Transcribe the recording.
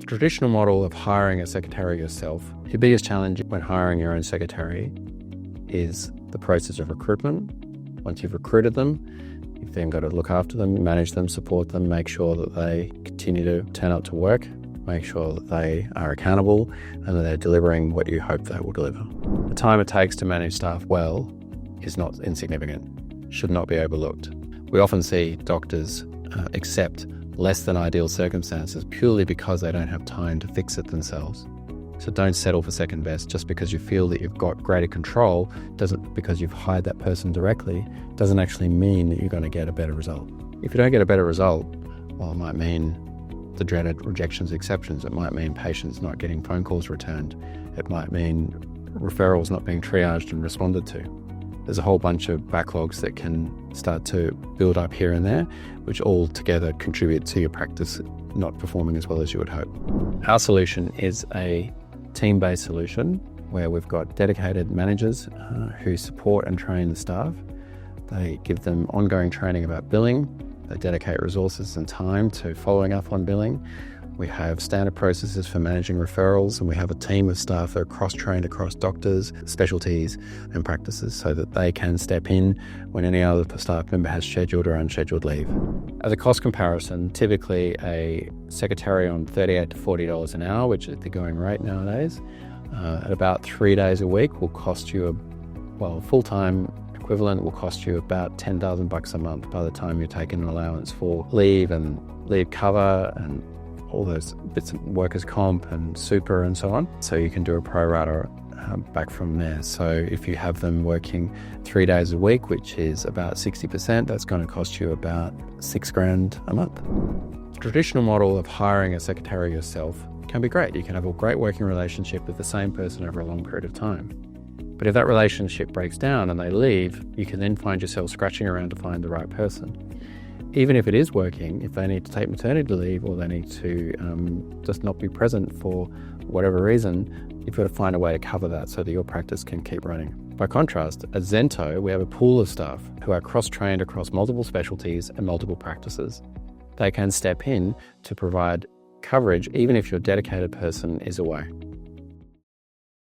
Traditional model of hiring a secretary yourself, your biggest challenge when hiring your own secretary is the process of recruitment. Once you've recruited them, you've then got to look after them, manage them, support them, make sure that they continue to turn up to work, make sure that they are accountable and that they're delivering what you hope they will deliver. The time it takes to manage staff well is not insignificant, should not be overlooked. We often see doctors accept less than ideal circumstances purely because they don't have time to fix it themselves. So don't settle for second best just because you feel that you've got greater control, because you've hired that person directly, doesn't actually mean that you're going to get a better result. If you don't get a better result, well, it might mean the dreaded rejections, exceptions. It might mean patients not getting phone calls returned. It might mean referrals not being triaged and responded to. There's a whole bunch of backlogs that can start to build up here and there, which all together contribute to your practice not performing as well as you would hope. Our solution is a team-based solution where we've got dedicated managers who support and train the staff. They give them ongoing training about billing. They dedicate resources and time to following up on billing. We have standard processes for managing referrals, and we have a team of staff that are cross-trained across doctors, specialties and practices so that they can step in when any other staff member has scheduled or unscheduled leave. As a cost comparison, typically a secretary on $38 to $40 an hour, which is the going rate nowadays, at about 3 days a week will cost you, full-time equivalent will cost you about $10,000 a month by the time you're taking an allowance for leave and leave cover and all those bits of workers' comp and super and so on. So you can do a pro rata back from there. So if you have them working 3 days a week, which is about 60%, that's going to cost you about $6,000 a month. The traditional model of hiring a secretary yourself can be great. You can have a great working relationship with the same person over a long period of time. But if that relationship breaks down and they leave, you can then find yourself scratching around to find the right person. Even if it is working, if they need to take maternity leave or they need to just not be present for whatever reason, you've got to find a way to cover that so that your practice can keep running. By contrast, at Zento, we have a pool of staff who are cross-trained across multiple specialties and multiple practices. They can step in to provide coverage even if your dedicated person is away.